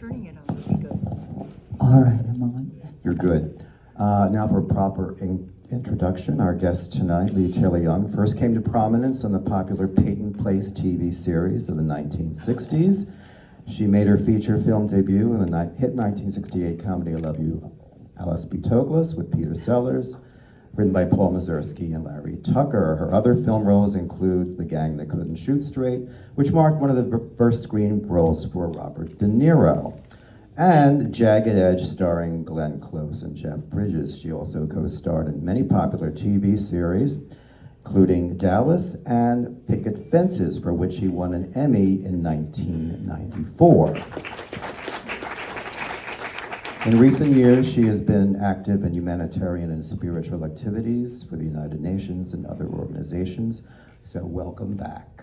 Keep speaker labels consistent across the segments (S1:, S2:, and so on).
S1: turning it on would be good.
S2: All right, I'm on.
S3: You're good. Now for a proper introduction, our guest tonight, Leigh Taylor-Young, first came to prominence on the popular Peyton Place TV series of the 1960s. She made her feature film debut in the hit 1968 comedy I Love You, Alice B. Toklas with Peter Sellers, written by Paul Mazursky and Larry Tucker. Her other film roles include The Gang That Couldn't Shoot Straight, which marked one of the first screen roles for Robert De Niro, and Jagged Edge, starring Glenn Close and Jeff Bridges. She also co-starred in many popular TV series, including Dallas and Picket Fences, for which she won an Emmy in 1994. In recent years, she has been active in humanitarian and spiritual activities for the United Nations and other organizations. So welcome back.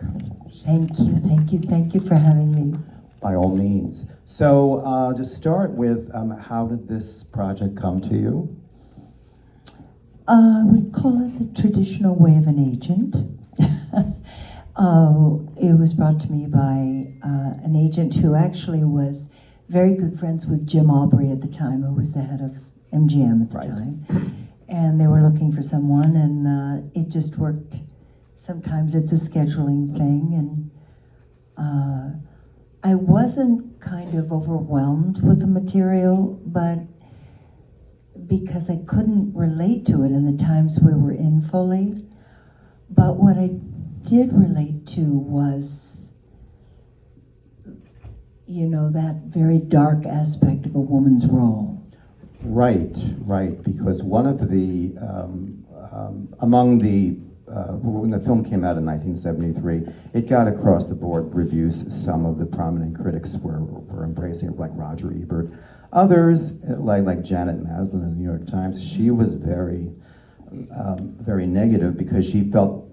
S2: Thank you for having me.
S3: By all means. So to start with, how did this project come to you?
S2: We call it the traditional way of an agent. It was brought to me by an agent who actually was very good friends with Jim Aubrey at the time, who was the head of MGM at the time. And they were looking for someone, and it just worked. Sometimes it's a scheduling thing, and I wasn't kind of overwhelmed with the material, but because I couldn't relate to it in the times we were in fully. But what I did relate to was, you know, that very dark aspect of a woman's role.
S3: Right, because one of the, among the, when the film came out in 1973, it got across the board reviews. Some of the prominent critics were embracing it, like Roger Ebert. Others, like Janet Maslin in the New York Times, she was very, very negative because she felt,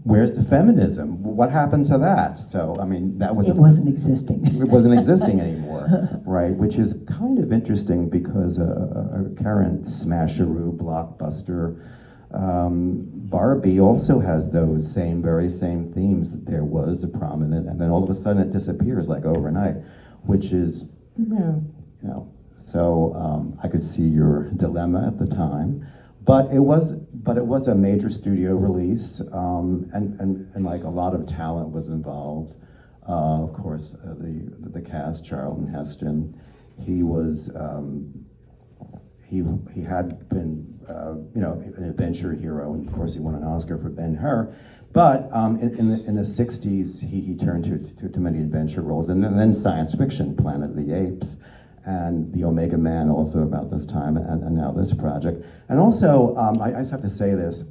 S3: where's the feminism? What happened to that? So, I mean, that was...
S2: It wasn't existing.
S3: It wasn't existing anymore, right? Which is kind of interesting because a current smasheroo blockbuster, Barbie also has those very same themes. That there was a prominent, and then all of a sudden it disappears like overnight, which is, So I could see your dilemma at the time, but it was a major studio release, and like a lot of talent was involved. Of course, the cast, Charlton Heston, he was. He had been, an adventure hero, and of course he won an Oscar for Ben-Hur. But in the 60s, he turned to many adventure roles, and then science fiction, Planet of the Apes, and The Omega Man, also about this time, and now this project. And also, I just have to say this,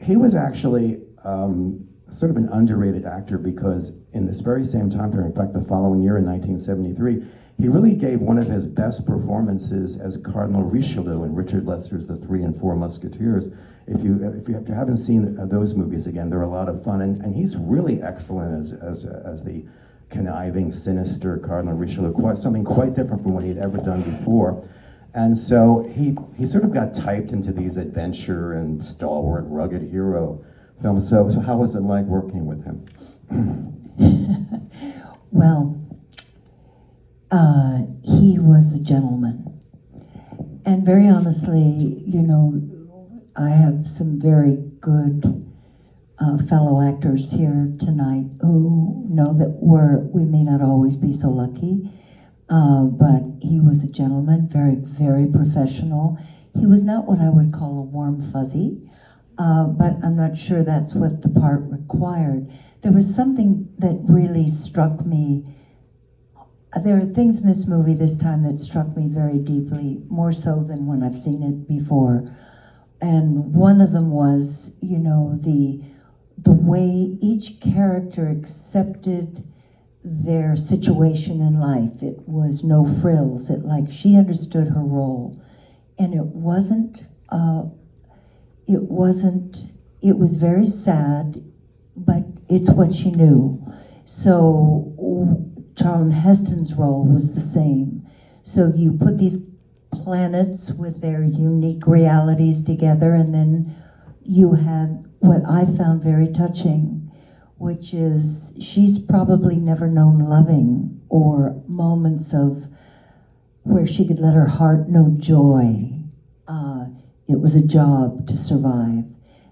S3: he was actually sort of an underrated actor, because in this very same time period, in fact, the following year in 1973, he really gave one of his best performances as Cardinal Richelieu in Richard Lester's The Three and Four Musketeers. If you haven't seen those movies, again, they're a lot of fun, and he's really excellent as the conniving, sinister Cardinal Richelieu, something quite different from what he'd ever done before. And so he sort of got typed into these adventure and stalwart, rugged hero films. So how was it like working with him?
S2: Well, he was a gentleman. And very honestly, I have some very good fellow actors here tonight who know that we may not always be so lucky, but he was a gentleman, very, very professional. He was not what I would call a warm fuzzy, but I'm not sure that's what the part required. There was something that really struck me. There are things in this movie this time that struck me very deeply, more so than when I've seen it before. And one of them was, the way each character accepted their situation in life. It was no frills. She understood her role. And it was very sad, but it's what she knew. So Charlton Heston's role was the same. So you put these planets with their unique realities together, and then you had what I found very touching, which is she's probably never known loving or moments of where she could let her heart know joy. It was a job to survive.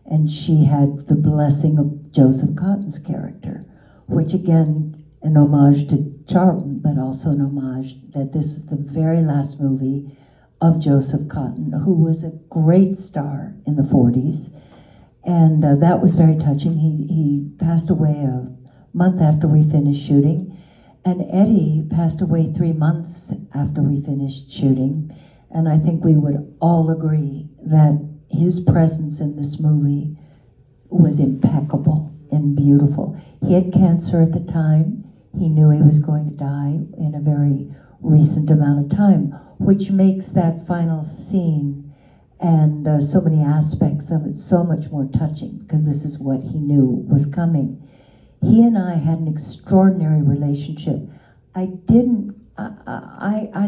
S2: And she had the blessing of Joseph Cotton's character, which again, an homage to Charlton, but also an homage that this was the very last movie of Joseph Cotton, who was a great star in the 40s. And that was very touching. He passed away a month after we finished shooting. And Eddie passed away 3 months after we finished shooting. And I think we would all agree that his presence in this movie was impeccable and beautiful. He had cancer at the time. He knew he was going to die in a very recent amount of time, which makes that final scene and so many aspects of it so much more touching, because this is what he knew was coming. He and I had an extraordinary relationship. I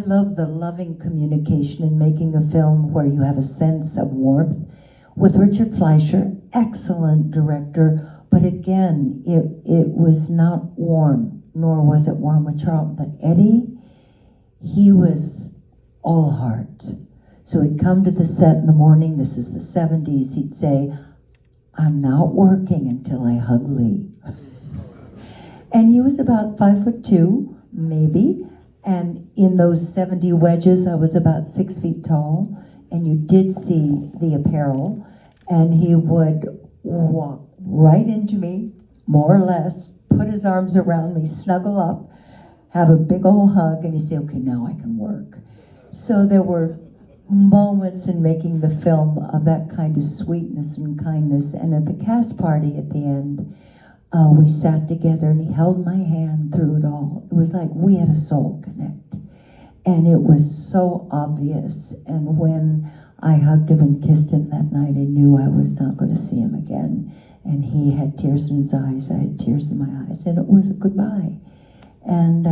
S2: love the loving communication and making a film where you have a sense of warmth. With Richard Fleischer, excellent director, but again, it was not warm, nor was it warm with Charlton. But Eddie, he was all heart. So he'd come to the set in the morning, this is the 70s, he'd say, "I'm not working until I hug Leigh." And he was about 5'2", maybe. And in those 70 wedges, I was about 6 feet tall. And you did see the apparel. And he would walk right into me, more or less, put his arms around me, snuggle up, have a big old hug, and he'd say, "Okay, now I can work." So there were moments in making the film of that kind of sweetness and kindness. And at the cast party at the end, we sat together and he held my hand through it all. It was like we had a soul connect. And it was so obvious. And when I hugged him and kissed him that night, I knew I was not going to see him again. And he had tears in his eyes, I had tears in my eyes, and it was a goodbye. And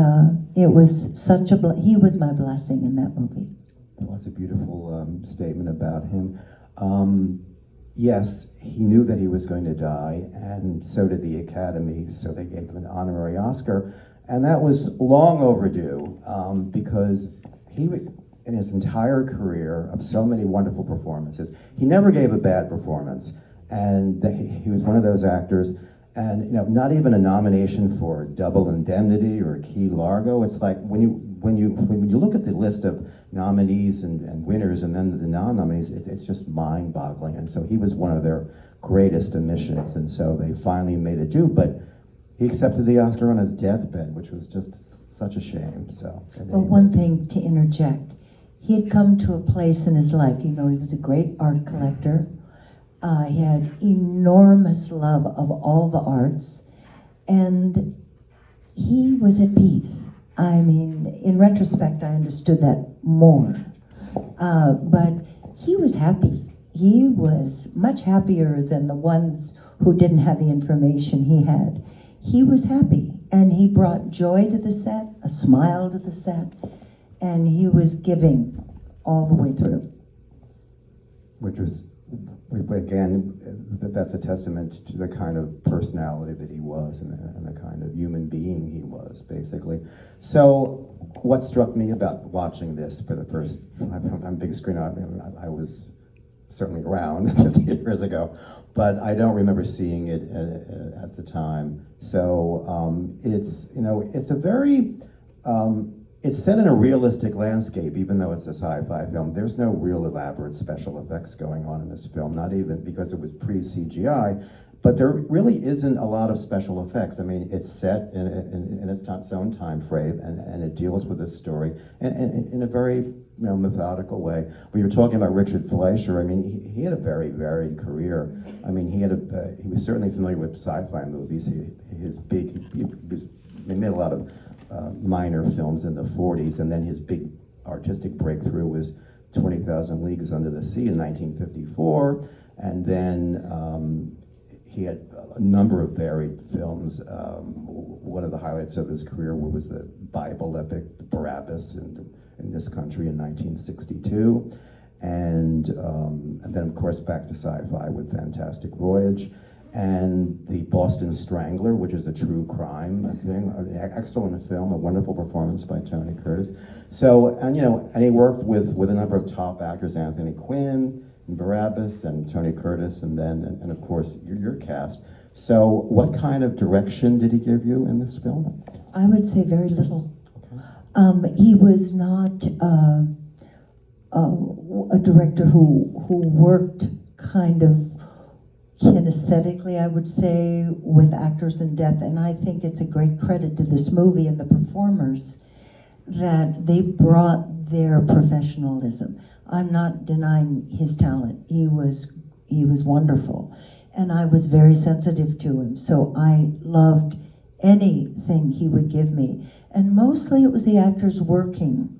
S2: it was such a, he was my blessing in that movie.
S3: Well, that's a beautiful statement about him. Yes, he knew that he was going to die, and so did the Academy, so they gave him an honorary Oscar. And that was long overdue, because he, in his entire career of so many wonderful performances, he never gave a bad performance. And he was one of those actors, and not even a nomination for Double Indemnity or Key Largo. It's like when you look at the list of nominees and winners, and then the non-nominees, it's just mind-boggling. And so he was one of their greatest omissions, and so they finally made it due. But he accepted the Oscar on his deathbed, which was just such a shame. So.
S2: Well, one thing to interject, he had come to a place in his life. He was a great art collector. He had enormous love of all the arts, and he was at peace. I mean, in retrospect, I understood that more. But he was happy. He was much happier than the ones who didn't have the information he had. He was happy, and he brought joy to the set, a smile to the set, and he was giving all the way through.
S3: Which was, again, that's a testament to the kind of personality that he was and the kind of human being he was, basically. So what struck me about watching this for the first, on big screen, I was certainly around 50 years ago, but I don't remember seeing it at the time. So it's a very, it's set in a realistic landscape, even though it's a sci-fi film. There's no real elaborate special effects going on in this film, not even because it was pre-CGI, but there really isn't a lot of special effects. I mean, it's set in its own time frame, and it deals with this story in a very methodical way. We were talking about Richard Fleischer. I mean, he had a very varied career. I mean, he was certainly familiar with sci-fi movies. He made a lot of minor films in the 40s, and then his big artistic breakthrough was 20,000 Leagues Under the Sea in 1954, and then he had a number of varied films. One of the highlights of his career was the Bible epic Barabbas in this country in 1962, and then of course back to sci-fi with Fantastic Voyage. and The Boston Strangler, which is a true crime thing. An excellent film, a wonderful performance by Tony Curtis. So, and he worked with a number of top actors, Anthony Quinn, and Barabbas, and Tony Curtis, and of course your cast. So, what kind of direction did he give you in this film?
S2: I would say very little. He was not a director who worked kind of kinesthetically, I would say, with actors in depth. And I think it's a great credit to this movie and the performers that they brought their professionalism. I'm not denying his talent. He was wonderful. And I was very sensitive to him. So I loved anything he would give me. And mostly it was the actors working.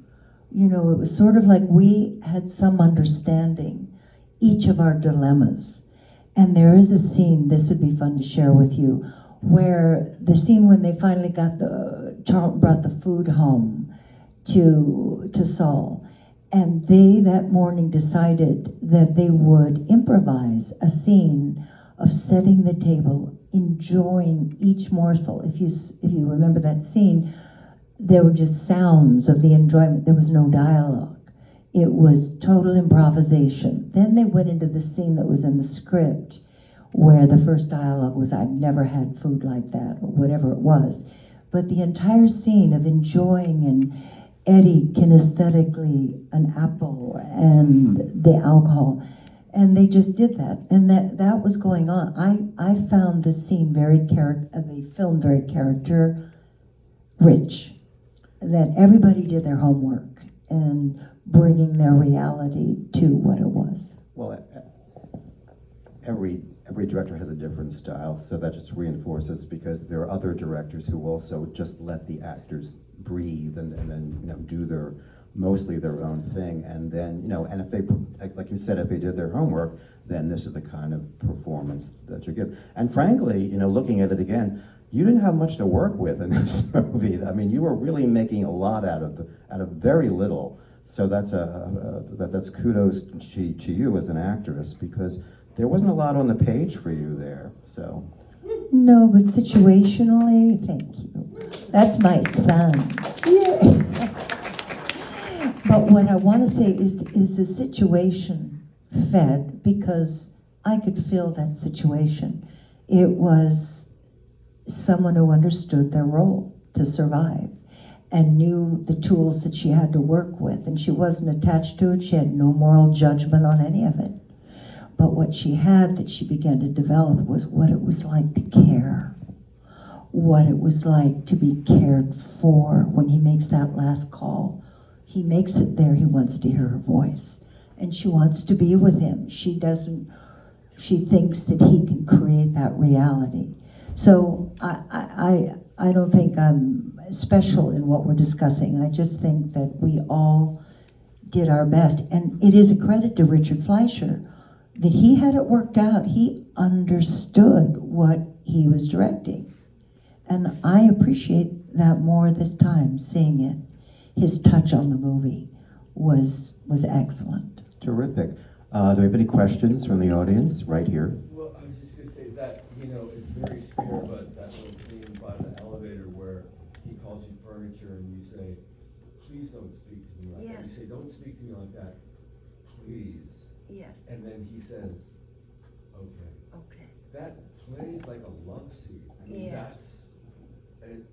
S2: It was sort of like we had some understanding, each of our dilemmas. And there is a scene, this would be fun to share with you, where the scene when they finally Charlton brought the food home to Saul. And they that morning decided that they would improvise a scene of setting the table, enjoying each morsel. If you remember that scene, there were just sounds of the enjoyment. There was no dialogue. It was total improvisation. Then they went into the scene that was in the script where the first dialogue was, "I've never had food like that," or whatever it was. But the entire scene of enjoying and Eddie kinesthetically an apple and the alcohol, and they just did that, and that was going on. I found the scene the film very character rich, that everybody did their homework and bringing their reality to what it was.
S3: Well, every director has a different style, so that just reinforces, because there are other directors who also just let the actors breathe and then do mostly their own thing, and then and if they, like you said, if they did their homework, then this is the kind of performance that you give. And frankly, looking at it again, you didn't have much to work with in this movie. I mean, you were really making a lot out of very little. So that's kudos to you as an actress, because there wasn't a lot on the page for you there. So.
S2: No, but situationally, thank you. That's my son. Yeah. But what I want to say is the situation fed, because I could feel that situation. It was someone who understood their role to survive and knew the tools that she had to work with, and she wasn't attached to it. She had no moral judgment on any of it. But what she had that she began to develop was what it was like to care, what it was like to be cared for. When he makes that last call, he makes it there. He wants to hear her voice, and she wants to be with him. She thinks that he can create that reality. So I don't think I'm special in what we're discussing. I just think that we all did our best. And it is a credit to Richard Fleischer that he had it worked out. He understood what he was directing. And I appreciate that more this time, seeing it. His touch on the movie was excellent.
S3: Terrific. Do we have any questions from the audience? Right here.
S1: Well, I was just going to say that, it's very spare, but that little scene by the elevator where he calls you furniture and you say, "Please don't speak to me like that." You say, "Don't speak to me like that, please."
S2: Yes.
S1: And then he says, "Okay."
S2: Okay.
S1: That plays like a love scene. I mean,
S2: Yes.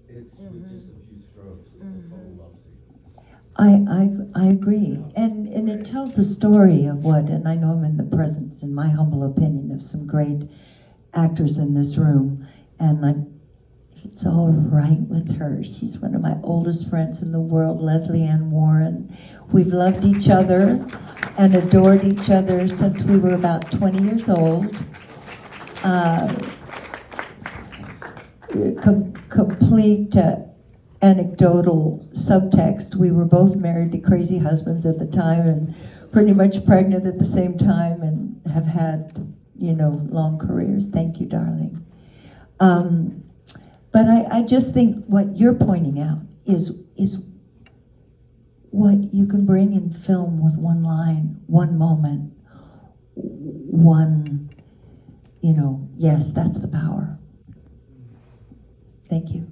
S1: it's with just a few strokes. It's a total love scene.
S2: I agree. And it tells the story of what, and I know I'm in the presence, in my humble opinion, of some great actors in this room. And it's all right with her. She's one of my oldest friends in the world, Leslie Ann Warren. We've loved each other and adored each other since we were about 20 years old. Complete anecdotal subtext. We were both married to crazy husbands at the time and pretty much pregnant at the same time, and have had, long careers. Thank you, darling. But I just think what you're pointing out is what you can bring in film with one line, one moment, one, yes, that's the power. Thank you.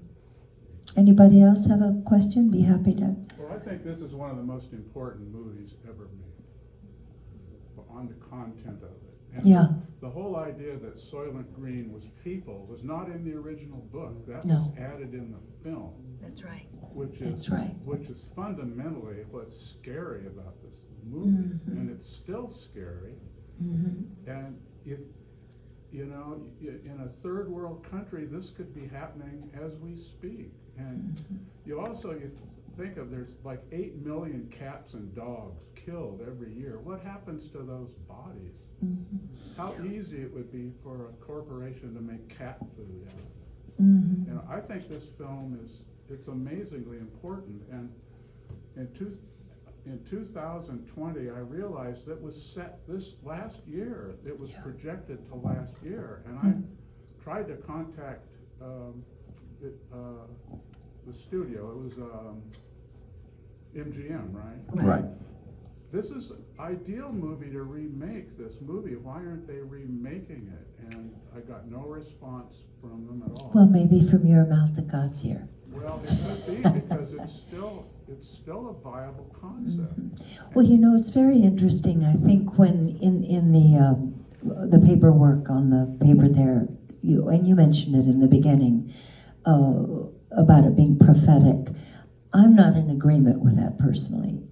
S2: Anybody else have a question? Be happy to.
S4: Well, I think this is one of the most important movies ever made on the content of it. And
S2: Yeah.
S4: the whole idea that Soylent Green was people was not in the original book. That
S2: No.
S4: was added in the film.
S2: That's right.
S4: Which
S2: That's
S4: is
S2: right.
S4: which is fundamentally what's scary about this movie,
S2: Mhm.
S4: and it's still scary.
S2: Mm-hmm.
S4: And if in a third world country, this could be happening as we speak. And you think of there's like 8 million cats and dogs killed every year. What happens to those bodies?
S2: Mm-hmm.
S4: How easy it would be for a corporation to make cat food out of it.
S2: Mm-hmm.
S4: I think this film it's amazingly important. And in 2020, I realized that was set this last year. It was projected to last year, and I tried to contact the studio. It was MGM, right?
S3: Right.
S4: This is an ideal movie to remake this movie. Why aren't they remaking it? And I got no response from them at all.
S2: Well, maybe from your mouth to God's ear.
S4: Well, it could be, because it's still a viable concept.
S2: Well, it's very interesting. I think when in the paperwork on the paper there, you mentioned it in the beginning about it being prophetic. I'm not in agreement with that personally.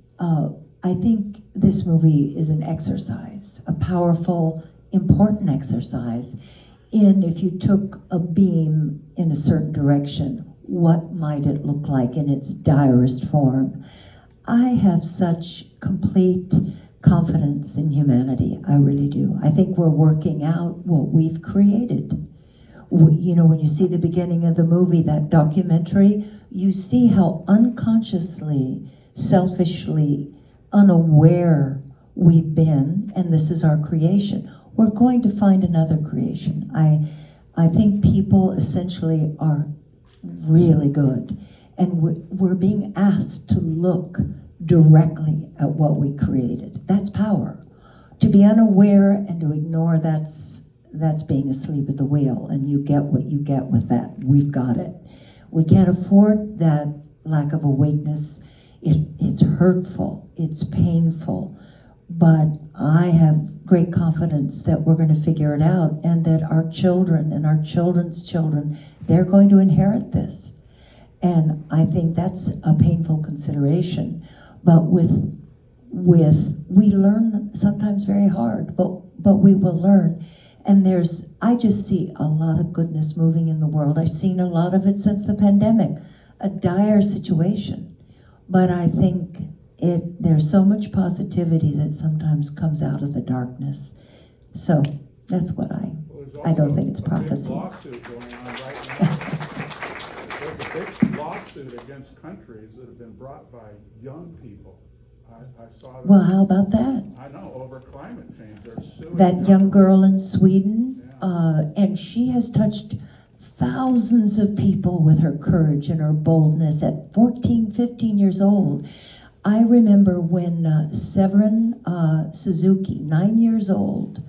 S2: I think this movie is an exercise, a powerful, important exercise in if you took a beam in a certain direction, what might it look like in its direst form? I have such complete confidence in humanity. I really do. I think we're working out what we've created. When you see the beginning of the movie, that documentary, you see how unconsciously, selfishly, unaware we've been, and this is our creation. We're going to find another creation. I think people essentially are really good, and we're being asked to look directly at what we created. That's power. To be unaware and to ignore, that's being asleep at the wheel, and you get what you get with that. We've got it. We can't afford that lack of awakeness. It's hurtful, it's painful, but I have great confidence that we're going to figure it out, and that our children and our children's children, they're going to inherit this. And I think that's a painful consideration. But we learn sometimes very hard, but we will learn. And I just see a lot of goodness moving in the world. I've seen a lot of it since the pandemic, a dire situation. But I think there's so much positivity that sometimes comes out of the darkness. So that's what I don't think it's prophecy.
S4: There's a big lawsuit going on right now. There's a big lawsuit against countries that have been brought by young people. I saw that.
S2: Well, how about that?
S4: I know, over climate change. They're suing
S2: That young
S4: governments.
S2: girl in Sweden, and she has touched thousands of people with her courage and her boldness at 14, 15 years old. I remember when Severin Suzuki, 9 years old,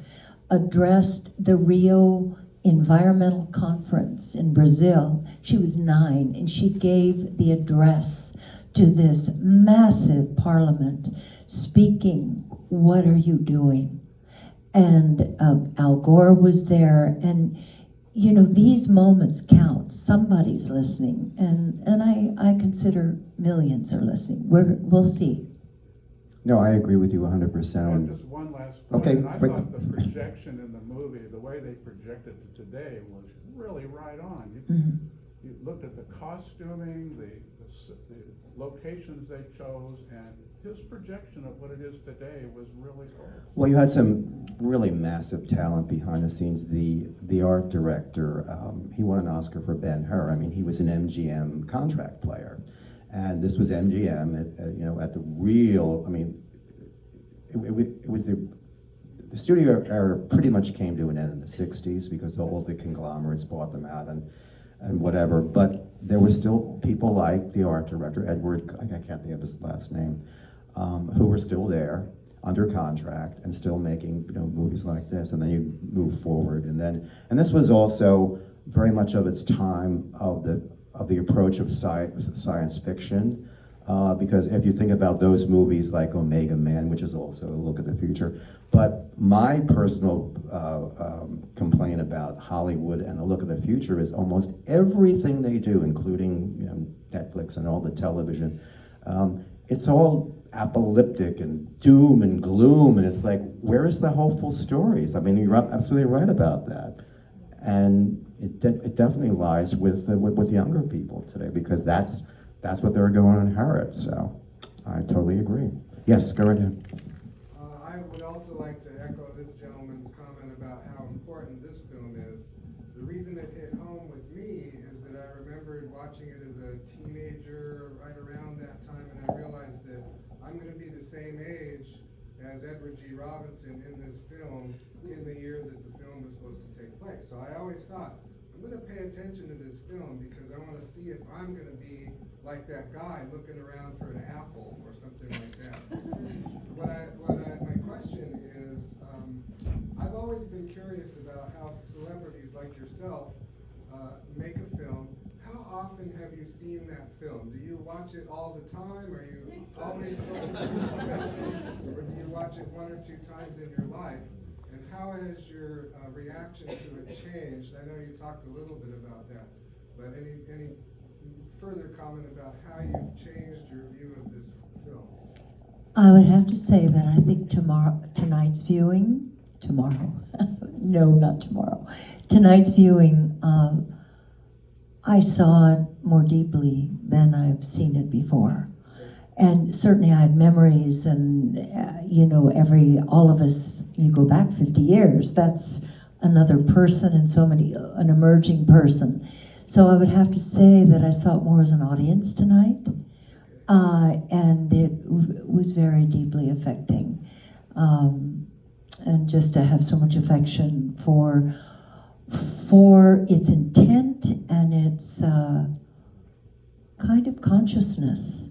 S2: addressed the Rio Environmental Conference in Brazil. She was 9, and she gave the address to this massive parliament, speaking, "What are you doing?" And Al Gore was there, and these moments count. Somebody's listening, and I consider millions are listening. We'll see.
S3: No, I agree with you 100%
S4: And
S3: on.
S4: just one last point.
S3: Okay,
S4: And I
S3: quick.
S4: thought the projection in the movie, the way they projected it today, was really right on. You looked at the costuming, the locations they chose, and his projection of what it is today was really cool.
S3: Well, you had some really massive talent behind the scenes. The art director, he won an Oscar for Ben-Hur. I mean, he was an MGM contract player, and this was MGM at the real. I mean, it was the studio era pretty much came to an end in the '60s because all the conglomerates bought them out and whatever. But there were still people like the art director Edward. I can't think of his last name. Who were still there. under contract and still making movies like this, and then you move forward, and this was also very much of its time of the approach of science fiction, because if you think about those movies like Omega Man, which is also a look at the future, but my personal complaint about Hollywood and a look at the future is almost everything they do, including Netflix and all the television, it's all apocalyptic and doom and gloom, and it's like, where is the hopeful stories? I mean, you're absolutely right about that, and it definitely lies with younger people today, because that's what they're going to inherit. So I totally agree. Yes, go right ahead.
S5: I would also like to echo this gentleman's comment about how important this film is. The reason it hit home with me is that I remembered watching it as a teenager right around that time, and I realized that I'm going to be the same age as Edward G. Robinson in this film in the year that the film was supposed to take place. So I always thought, I'm going to pay attention to this film because I want to see if I'm going to be like that guy looking around for an apple or something like that. My question is, I've always been curious about how celebrities like yourself make a film. How often have you seen that film? Do you watch it all the time? Are you always going to or do you watch it one or two times in your life? And how has your reaction to it changed? I know you talked a little bit about that, but any further comment about how you've changed your view of this film?
S2: I would have to say that I think tonight's viewing, no, not tomorrow, tonight's viewing, I saw it more deeply than I've seen it before. And certainly I had memories, and all of us, you go back 50 years, that's another person, and an emerging person. So I would have to say that I saw it more as an audience tonight, and it was very deeply affecting. And just to have so much affection for its intent and its kind of consciousness.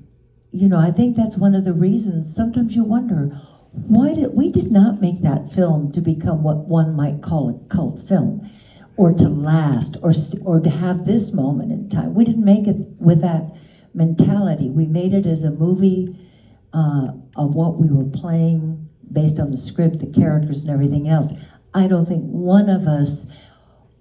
S2: I think that's one of the reasons sometimes you wonder, why we did not make that film to become what one might call a cult film, or to last, or to have this moment in time. We didn't make it with that mentality. We made it as a movie of what we were playing based on the script, the characters, and everything else. I don't think one of us,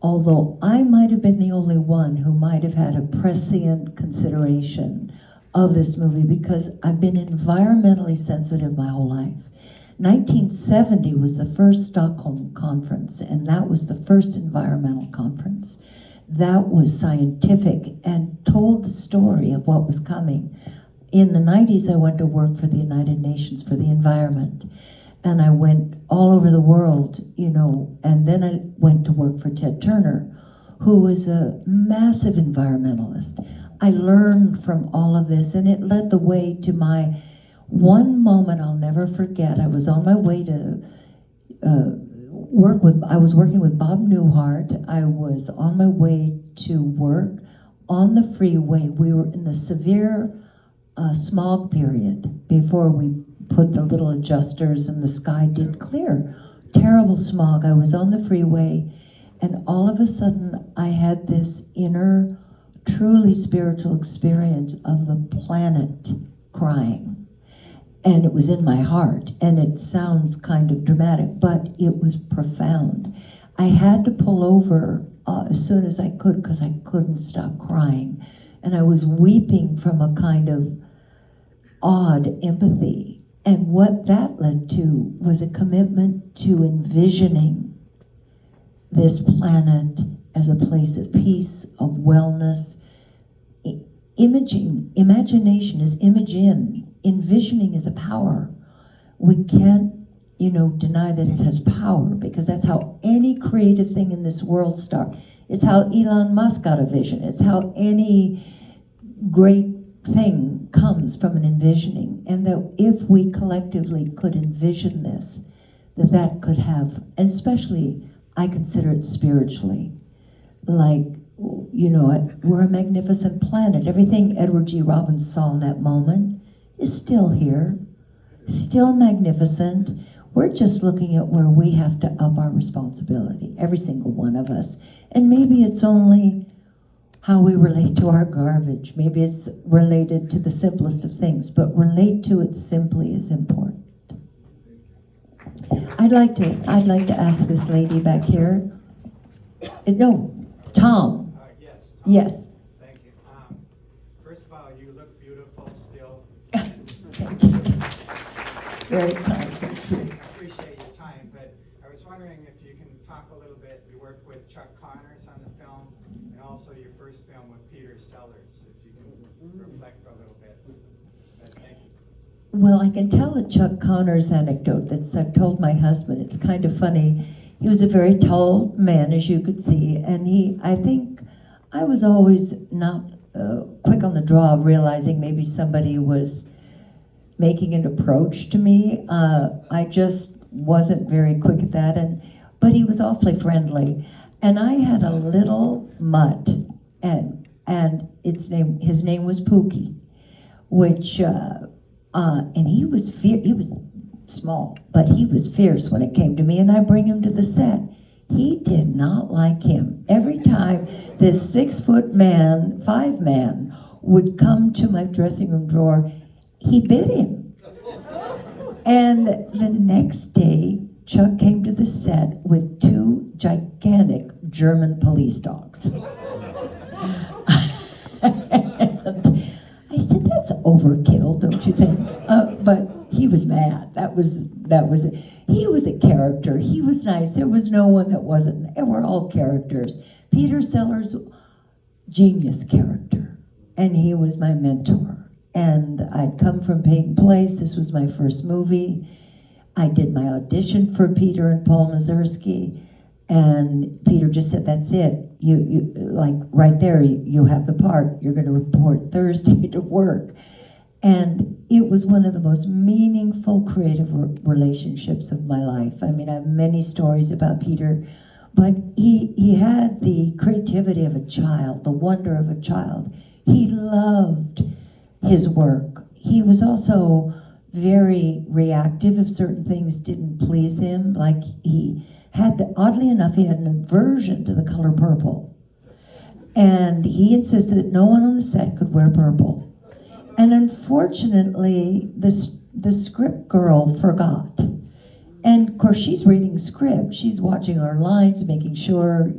S2: although I might have been the only one who might have had a prescient consideration of this movie, because I've been environmentally sensitive my whole life. 1970 was the first Stockholm conference, and that was the first environmental conference. That was scientific and told the story of what was coming. In the 90s, I went to work for the United Nations for the environment. And I went all over the world, and then I went to work for Ted Turner, who was a massive environmentalist. I learned from all of this, and it led the way to my one moment I'll never forget. I was on my way to I was working with Bob Newhart. I was on my way to work on the freeway. We were in the severe smog period before we put the little adjusters and the sky did clear. Terrible smog. I was on the freeway, and all of a sudden I had this inner, truly spiritual experience of the planet crying. And it was in my heart, and it sounds kind of dramatic, but it was profound. I had to pull over as soon as I could, because I couldn't stop crying. And I was weeping from a kind of odd empathy. And what that led to was a commitment to envisioning this planet as a place of peace, of wellness. Imagination is image in. Envisioning is a power. We can't, deny that it has power, because that's how any creative thing in this world starts. It's how Elon Musk got a vision. It's how any great thing comes from an envisioning. And that if we collectively could envision this, that could have, especially I consider it spiritually, like, we're a magnificent planet. Everything Edward G. Robinson saw in that moment is still here. still magnificent. We're just looking at where we have to up our responsibility, every single one of us. And maybe it's only how we relate to our garbage. Maybe it's related to the simplest of things, but relate to it simply is important. I'd like to ask this lady back here. No, Tom.
S6: Yes. Tom.
S2: Yes.
S6: Thank you. First of all, you look beautiful still.
S2: Very kind. Thank you.
S6: I appreciate your time, but I was wondering if you can talk a little bit. You worked with Chuck Connors on the film, and also your first film with Peter Sellers. If you can reflect a little bit. Thank you.
S2: Well, I can tell a Chuck Connors anecdote that I've told my husband. It's kind of funny. He was a very tall man, as you could see, and I think I was always not quick on the draw of realizing maybe somebody was making an approach to me. I just wasn't very quick at that, but he was awfully friendly. And I had a little mutt, and his name was Pookie, which, and he was small, but he was fierce when it came to me, and I bring him to the set. He did not like him. Every time this 6-foot man, 5-man, would come to my dressing room drawer, he bit him. And the next day, Chuck came to the set with 2 gigantic German police dogs. And I said, that's overkill, don't you think? But he was mad. That was it. He was a character. He was nice. There was no one that wasn't. They were all characters. Peter Sellers, genius character. And he was my mentor. And I'd come from Peyton Place. This was my first movie. I did my audition for Peter and Paul Mazursky. And Peter just said, that's it. You like right there, you have the part. You're going to report Thursday to work. And it was one of the most meaningful creative relationships of my life. I mean, I have many stories about Peter, but he had the creativity of a child, the wonder of a child. He loved his work. He was also very reactive if certain things didn't please him. Like oddly enough, he had an aversion to the color purple. And he insisted that no one on the set could wear purple. And unfortunately, the script girl forgot. And of course, she's reading script. She's watching our lines, making sure,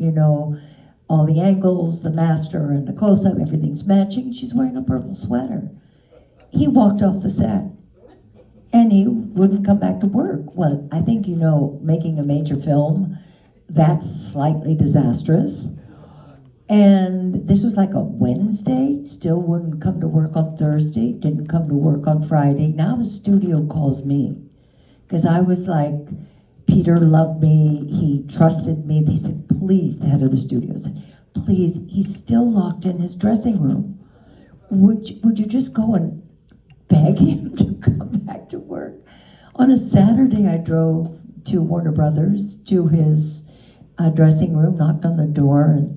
S2: all the angles, the master and the close-up, everything's matching. She's wearing a purple sweater. He walked off the set. And he wouldn't come back to work. Well, I think making a major film, that's slightly disastrous. And this was like a Wednesday, still wouldn't come to work on Thursday, didn't come to work on Friday. Now the studio calls me, because I was like, Peter loved me, he trusted me. They said, please, the head of the studio said, please, he's still locked in his dressing room. Would you just go and beg him to come back to work? On a Saturday, I drove to Warner Brothers, to his dressing room, knocked on the door, and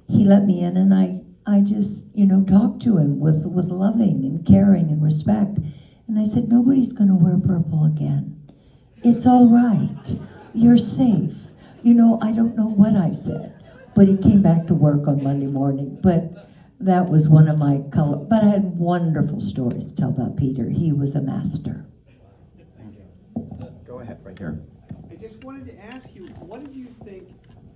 S2: he let me in, and I just, talked to him with loving and caring and respect. And I said, nobody's gonna wear purple again. It's all right. You're safe. I don't know what I said, but he came back to work on Monday morning. But that was one of my but I had wonderful stories to tell about Peter. He was a master.
S3: Thank you. Go ahead, right here.
S7: I just wanted to ask you, what did you think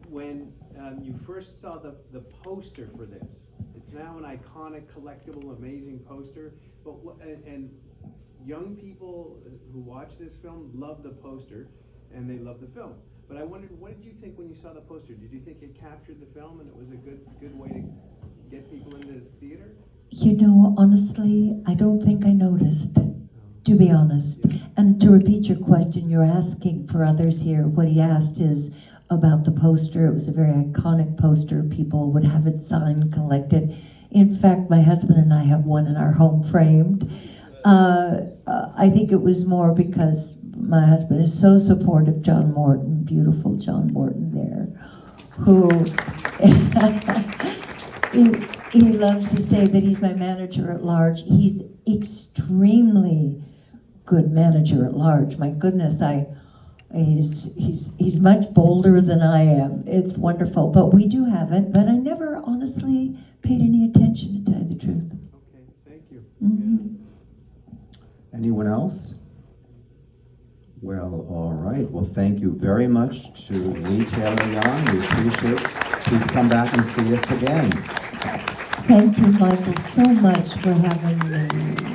S7: when you first saw the poster for this? It's now an iconic, collectible, amazing poster. But and young people who watch this film love the poster, and they love the film. But I wondered, what did you think when you saw the poster? Did you think it captured the film, and it was a good way to get people into the theater?
S2: Honestly, I don't think I noticed, to be honest. And to repeat your question, you're asking for others here. What he asked is about the poster. It was a very iconic poster. People would have it signed, collected. In fact, my husband and I have one in our home framed. I think it was more because my husband is so supportive. John Morton, beautiful John Morton there, who he loves to say that he's my manager at large. He's extremely good manager at large. My goodness, he's much bolder than I am. It's wonderful, but we do have it. But I never honestly paid any attention, to tell you the truth.
S7: Okay, thank you.
S2: Mhm.
S3: Anyone else? Well, all right. Well, thank you very much to Leigh Taylor-Young. We appreciate it. Please come back and see us again.
S2: Thank you, Michael, so much for having me.